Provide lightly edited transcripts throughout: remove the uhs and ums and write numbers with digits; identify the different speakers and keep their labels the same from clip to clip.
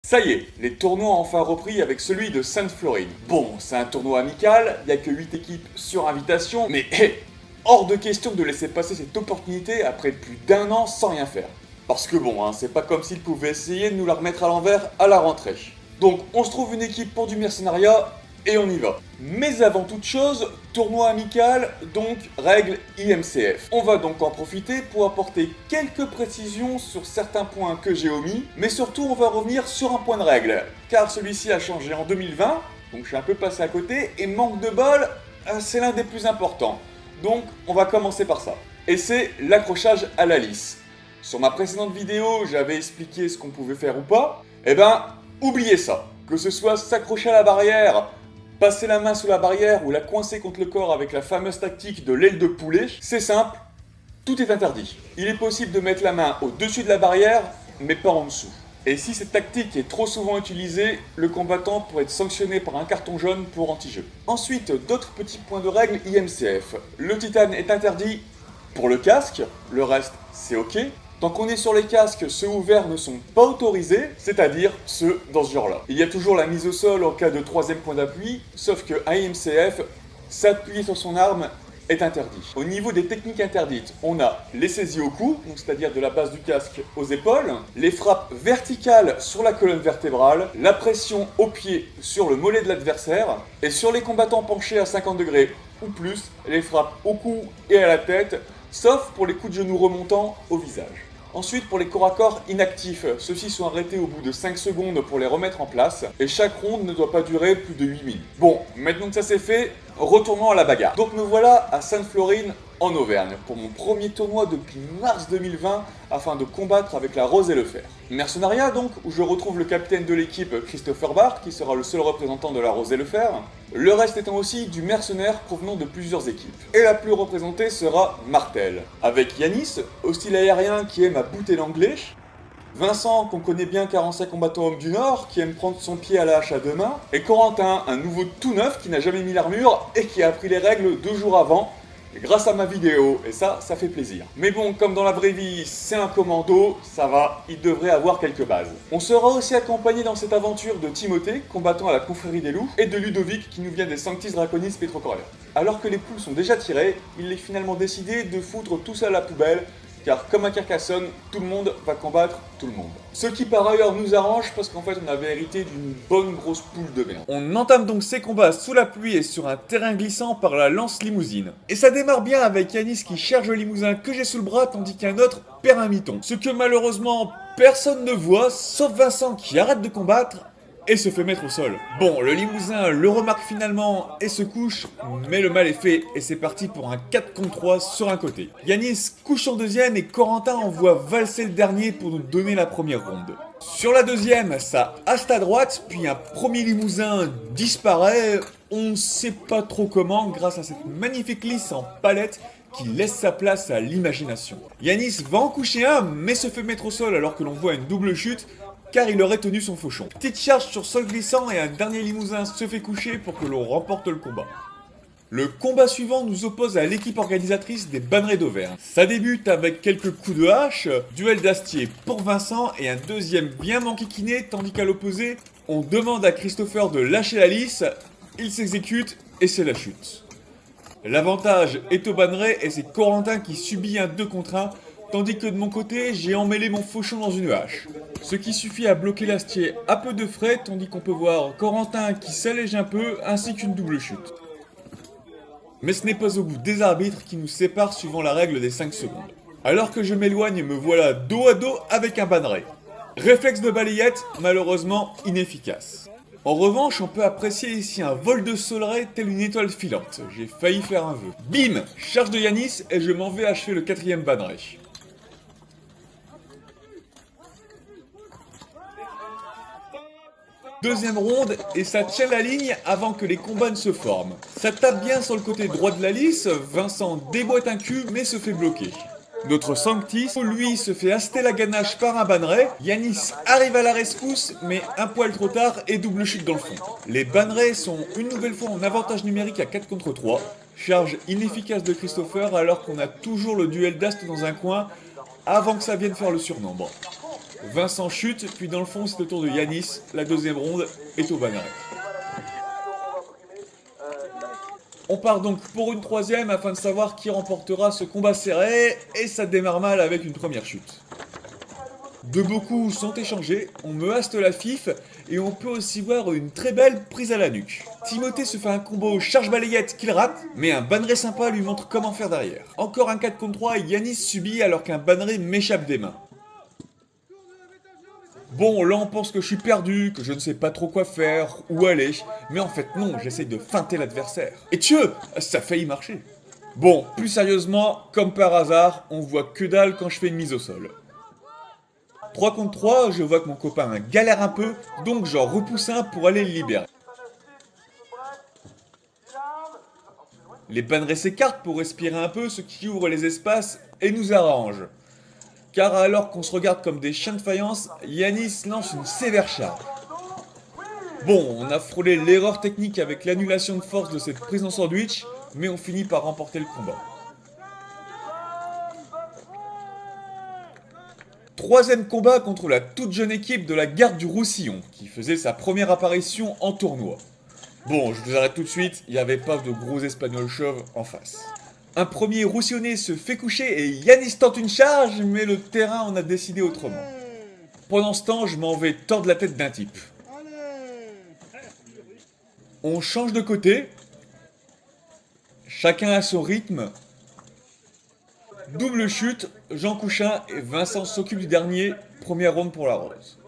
Speaker 1: Ça y est, les tournois ont enfin repris avec celui de Sainte-Florine. Bon, c'est un tournoi amical, il n'y a que 8 équipes sur invitation, mais hors de question de laisser passer cette opportunité après plus d'un an sans rien faire. Parce que bon, c'est pas comme s'ils pouvaient essayer de nous la remettre à l'envers à la rentrée. Donc on se trouve une équipe pour du mercenariat, et on y va. Mais avant toute chose, tournoi amical, donc règles IMCF. On va donc en profiter pour apporter quelques précisions sur certains points que j'ai omis, mais surtout on va revenir sur un point de règle, car celui-ci a changé en 2020, donc je suis un peu passé à côté, et manque de bol, c'est l'un des plus importants. Donc on va commencer par ça. Et c'est l'accrochage à la lisse. Sur ma précédente vidéo, j'avais expliqué ce qu'on pouvait faire ou pas. Eh ben, oubliez ça. Que ce soit s'accrocher à la barrière, passer la main sous la barrière ou la coincer contre le corps avec la fameuse tactique de l'aile de poulet, c'est simple, tout est interdit. Il est possible de mettre la main au-dessus de la barrière, mais pas en dessous. Et si cette tactique est trop souvent utilisée, le combattant pourrait être sanctionné par un carton jaune pour anti-jeu. Ensuite, d'autres petits points de règle IMCF. Le titane est interdit pour le casque, le reste c'est ok. Tant qu'on est sur les casques, ceux ouverts ne sont pas autorisés, c'est-à-dire ceux dans ce genre-là. Il y a toujours la mise au sol en cas de troisième point d'appui, sauf que à IMCF, s'appuyer sur son arme est interdit. Au niveau des techniques interdites, on a les saisies au cou, c'est-à-dire de la base du casque aux épaules, les frappes verticales sur la colonne vertébrale, la pression au pied sur le mollet de l'adversaire, et sur les combattants penchés à 50 degrés ou plus, les frappes au cou et à la tête, sauf pour les coups de genoux remontants au visage. Ensuite, pour les corps à corps inactifs, ceux-ci sont arrêtés au bout de 5 secondes pour les remettre en place, et chaque ronde ne doit pas durer plus de 8 minutes. Bon, maintenant que ça c'est fait, retournons à la bagarre. Donc me voilà à Sainte-Florine, en Auvergne, pour mon premier tournoi depuis mars 2020, afin de combattre avec la rose et le fer. Mercenariat donc, où je retrouve le capitaine de l'équipe Christopher Barr, qui sera le seul représentant de la rose et le fer, le reste étant aussi du mercenaire provenant de plusieurs équipes. Et la plus représentée sera Martel, avec Yanis, hostile aérien qui aime à bouter l'anglais, Vincent, qu'on connaît bien car ancien combattant homme du Nord, qui aime prendre son pied à la hache à deux mains, et Corentin, un nouveau tout neuf qui n'a jamais mis l'armure et qui a appris les règles 2 jours avant, grâce à ma vidéo, et ça fait plaisir. Mais bon, comme dans la vraie vie, c'est un commando, ça va, il devrait avoir quelques bases. On sera aussi accompagné dans cette aventure de Timothée, combattant à la confrérie des loups, et de Ludovic, qui nous vient des Sanctis Draconis Petrocoria. Alors que les poules sont déjà tirées, il est finalement décidé de foutre tout ça à la poubelle, car comme à Carcassonne, tout le monde va combattre tout le monde. Ce qui par ailleurs nous arrange parce qu'en fait on avait hérité d'une bonne grosse poule de merde. On entame donc ces combats sous la pluie et sur un terrain glissant par la lance limousine. Et ça démarre bien avec Yanis qui charge le limousin que j'ai sous le bras tandis qu'un autre perd un miton. Ce que malheureusement personne ne voit sauf Vincent qui arrête de combattre et se fait mettre au sol. Bon, le limousin le remarque finalement et se couche, mais le mal est fait et c'est parti pour un 4 contre 3 sur un côté. Yanis couche en deuxième et Corentin envoie valser le dernier pour nous donner la première ronde. Sur la deuxième, ça haste à droite, puis un premier limousin disparaît, on sait pas trop comment grâce à cette magnifique lisse en palette qui laisse sa place à l'imagination. Yanis va en coucher un, mais se fait mettre au sol alors que l'on voit une double chute, car il aurait tenu son fauchon. Petite charge sur sol glissant et un dernier limousin se fait coucher pour que l'on remporte le combat. Le combat suivant nous oppose à l'équipe organisatrice des Bannerets d'Auvergne. Ça débute avec quelques coups de hache, duel d'astier pour Vincent et un deuxième bien manquiquiné, tandis qu'à l'opposé, on demande à Christopher de lâcher la lisse, il s'exécute et c'est la chute. L'avantage est au Banneret et c'est Corentin qui subit un 2 contre 1, tandis que de mon côté, j'ai emmêlé mon fauchon dans une hache. Ce qui suffit à bloquer l'astier à peu de frais, tandis qu'on peut voir Corentin qui s'allège un peu, ainsi qu'une double chute. Mais ce n'est pas au bout des arbitres qui nous séparent suivant la règle des 5 secondes. Alors que je m'éloigne, me voilà dos à dos avec un banneret. Réflexe de balayette, malheureusement inefficace. En revanche, on peut apprécier ici un vol de soleil tel une étoile filante. J'ai failli faire un vœu. Bim! Charge de Yanis et je m'en vais achever le 4ème banneret. Deuxième ronde, et ça tient la ligne avant que les combats ne se forment. Ça tape bien sur le côté droit de la lisse, Vincent déboîte un cul mais se fait bloquer. Notre Sanctis, lui, se fait haster la ganache par un banneret, Yanis arrive à la rescousse, mais un poil trop tard et double chute dans le fond. Les bannerets sont une nouvelle fois en avantage numérique à 4 contre 3, charge inefficace de Christopher alors qu'on a toujours le duel d'ast dans un coin, avant que ça vienne faire le surnombre. Vincent chute, puis dans le fond c'est au tour de Yanis, la deuxième ronde est au banner. On part donc pour une troisième afin de savoir qui remportera ce combat serré, et ça démarre mal avec une première chute. De beaux coups sont échangés, on me haste la fif, et on peut aussi voir une très belle prise à la nuque. Timothée se fait un combo charge-balayette qu'il rate, mais un banneret sympa lui montre comment faire derrière. Encore un 4 contre 3 et Yanis subit alors qu'un banneret m'échappe des mains. Bon, là on pense que je suis perdu, que je ne sais pas trop quoi faire, où aller, mais en fait non, j'essaye de feinter l'adversaire. Et Dieu, ça a failli marcher. Bon, plus sérieusement, comme par hasard, on voit que dalle quand je fais une mise au sol. 3 contre 3, je vois que mon copain galère un peu, donc j'en repousse un pour aller le libérer. Les bannerets s'écartent pour respirer un peu, ce qui ouvre les espaces et nous arrange. Car alors qu'on se regarde comme des chiens de faïence, Yanis lance une sévère charge. Bon, on a frôlé l'erreur technique avec l'annulation de force de cette prise en sandwich, mais on finit par remporter le combat. Troisième combat contre la toute jeune équipe de la Garde du Roussillon, qui faisait sa première apparition en tournoi. Bon, je vous arrête tout de suite, il n'y avait pas de gros espagnols chauves en face. Un premier roussillonnais se fait coucher et Yanis tente une charge, mais le terrain en a décidé autrement. Pendant ce temps, je m'en vais tordre la tête d'un type. On change de côté. Chacun à son rythme. Double chute, Jean Couchin et Vincent s'occupent du dernier. Première ronde pour la rose.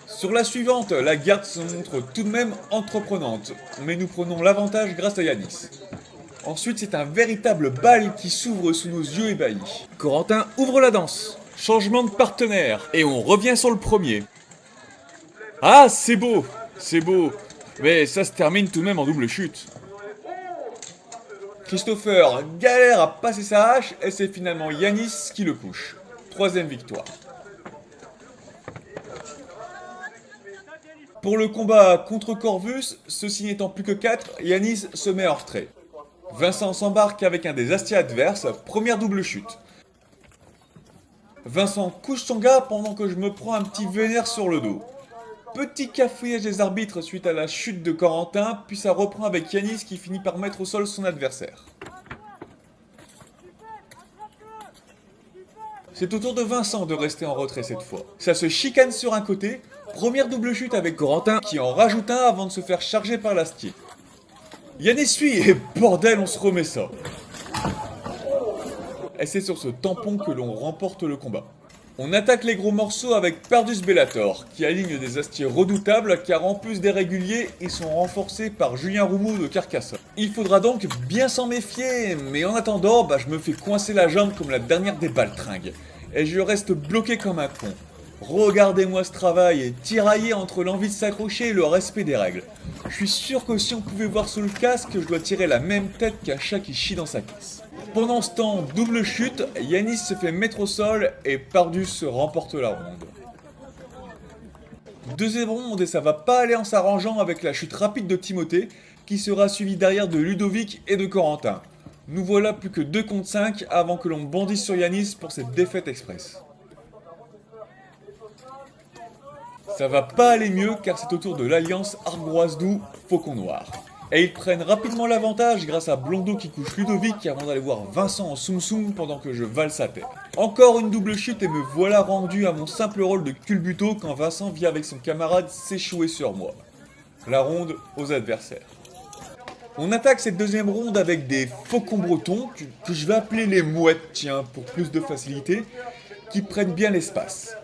Speaker 1: Sur la suivante, la garde se montre tout de même entreprenante, mais nous prenons l'avantage grâce à Yanis. Ensuite, c'est un véritable bal qui s'ouvre sous nos yeux ébahis. Corentin ouvre la danse. Changement de partenaire, et on revient sur le premier. Ah, c'est beau, mais ça se termine tout de même en double chute. Christopher galère à passer sa hache, et c'est finalement Yanis qui le couche. Troisième victoire. Pour le combat contre Corvus, ceci n'étant plus que 4, Yanis se met en retrait. Vincent s'embarque avec un des astiers adverses, première double chute. Vincent couche son gars pendant que je me prends un petit vénère sur le dos. Petit cafouillage des arbitres suite à la chute de Corentin, puis ça reprend avec Yanis qui finit par mettre au sol son adversaire. C'est au tour de Vincent de rester en retrait cette fois. Ça se chicane sur un côté, première double chute avec Corentin qui en rajoute un avant de se faire charger par l'astier. Yanis suit et bordel on se remet ça. Et c'est sur ce tampon que l'on remporte le combat. On attaque les gros morceaux avec Pardus Bellator, qui aligne des astiers redoutables car en plus des réguliers, ils sont renforcés par Julien Roumeau de Carcassonne. Il faudra donc bien s'en méfier, mais en attendant, je me fais coincer la jambe comme la dernière des baltringues. Et je reste bloqué comme un con. Regardez-moi ce travail et tiraillé entre l'envie de s'accrocher et le respect des règles. Je suis sûr que si on pouvait voir sous le casque, je dois tirer la même tête qu'un chat qui chie dans sa caisse. Pendant ce temps, double chute, Yanis se fait mettre au sol et Pardus remporte la ronde. Deuxième ronde et ça va pas aller en s'arrangeant avec la chute rapide de Timothée, qui sera suivie derrière de Ludovic et de Corentin. Nous voilà plus que 2 contre 5 avant que l'on bondisse sur Yanis pour cette défaite express. Ça va pas aller mieux car c'est au tour de l'alliance Argroise-Doux Faucon Noir. Et ils prennent rapidement l'avantage grâce à Blondeau qui couche Ludovic avant d'aller voir Vincent en soum soum pendant que je valse sa tête. Encore une double chute et me voilà rendu à mon simple rôle de culbuto quand Vincent vient avec son camarade s'échouer sur moi. La ronde aux adversaires. On attaque cette deuxième ronde avec des faucons bretons, que je vais appeler les mouettes, tiens, pour plus de facilité, qui prennent bien l'espace.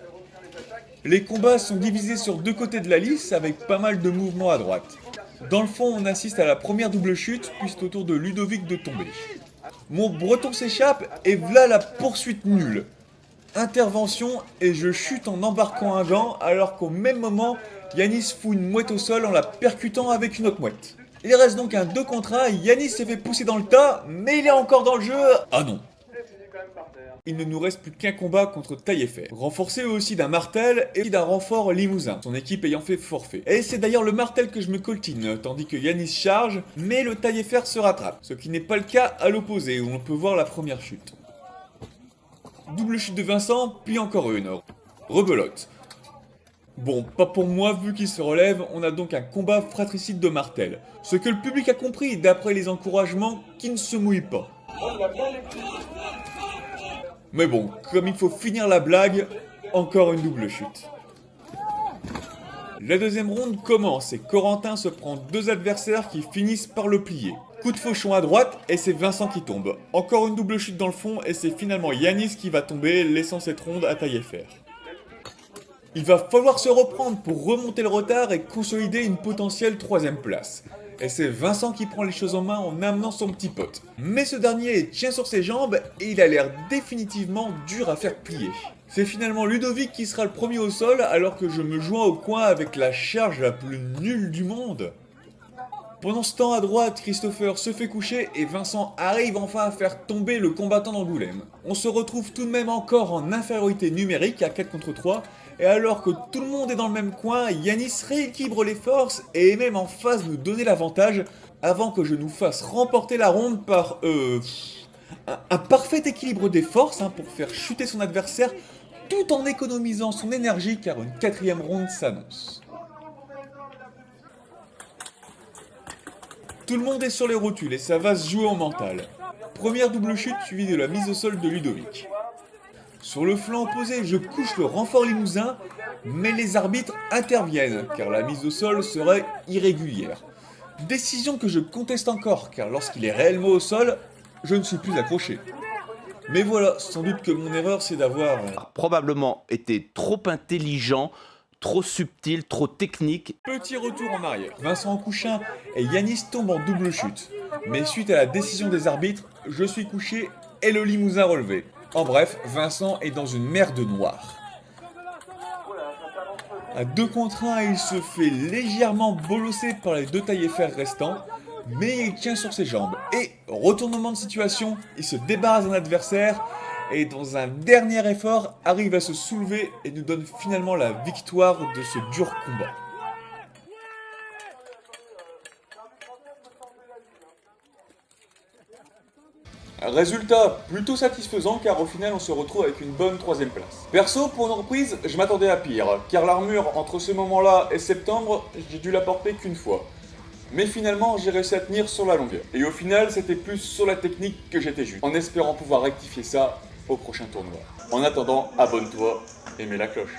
Speaker 1: Les combats sont divisés sur 2 côtés de la lisse avec pas mal de mouvements à droite. Dans le fond, on assiste à la première double chute, puis c'est au tour de Ludovic de tomber. Mon breton s'échappe et voilà la poursuite nulle. Intervention et je chute en embarquant un gant alors qu'au même moment, Yanis fout une mouette au sol en la percutant avec une autre mouette. Il reste donc un 2 contre 1, Yanis s'est fait pousser dans le tas, mais il est encore dans le jeu. Ah non. Il ne nous reste plus qu'un combat contre Taillefer, renforcé aussi d'un martel et d'un renfort limousin, son équipe ayant fait forfait. Et c'est d'ailleurs le martel que je me coltine, tandis que Yanis charge, mais le Taillefer se rattrape, ce qui n'est pas le cas à l'opposé, où on peut voir la première chute. Double chute de Vincent, puis encore une. Rebelote. Bon, pas pour moi, vu qu'il se relève, on a donc un combat fratricide de martel. Ce que le public a compris d'après les encouragements qui ne se mouillent pas. Mais bon, comme il faut finir la blague, encore une double chute. La deuxième ronde commence et Corentin se prend deux adversaires qui finissent par le plier. Coup de fauchon à droite et c'est Vincent qui tombe. Encore une double chute dans le fond et c'est finalement Yanis qui va tomber, laissant cette ronde à Taillefer. Il va falloir se reprendre pour remonter le retard et consolider une potentielle troisième place. Et c'est Vincent qui prend les choses en main en amenant son petit pote. Mais ce dernier tient sur ses jambes et il a l'air définitivement dur à faire plier. C'est finalement Ludovic qui sera le premier au sol alors que je me joins au coin avec la charge la plus nulle du monde. Pendant ce temps à droite, Christopher se fait coucher et Vincent arrive enfin à faire tomber le combattant d'Angoulême. On se retrouve tout de même encore en infériorité numérique à 4 contre 3 et alors que tout le monde est dans le même coin, Yanis rééquilibre les forces et est même en phase de nous donner l'avantage avant que je nous fasse remporter la ronde par un parfait équilibre des forces pour faire chuter son adversaire tout en économisant son énergie car une quatrième ronde s'annonce. Tout le monde est sur les rotules et ça va se jouer en mental. Première double chute suivie de la mise au sol de Ludovic. Sur le flanc opposé, je couche le renfort limousin, mais les arbitres interviennent car la mise au sol serait irrégulière. Décision que je conteste encore car lorsqu'il est réellement au sol, je ne suis plus accroché. Mais voilà, sans doute que mon erreur c'est d'avoir
Speaker 2: probablement été trop intelligent, trop subtil, trop technique.
Speaker 1: Petit retour en arrière. Vincent en couche un et Yanis tombe en double chute. Mais suite à la décision des arbitres, je suis couché et le limousin relevé. En bref, Vincent est dans une mer de noir. À 2 contre 1, il se fait légèrement bolosser par les deux taillés-fer restants, mais il tient sur ses jambes. Et, retournement de situation, il se débarrasse d'un adversaire et dans un dernier effort, arrive à se soulever et nous donne finalement la victoire de ce dur combat. Résultat plutôt satisfaisant car au final on se retrouve avec une bonne troisième place. Perso, pour une reprise, je m'attendais à pire, car l'armure entre ce moment-là et septembre, j'ai dû la porter qu'une fois. Mais finalement, j'ai réussi à tenir sur la longueur. Et au final, c'était plus sur la technique que j'étais juste, en espérant pouvoir rectifier ça au prochain tournoi. En attendant, abonne-toi et mets la cloche.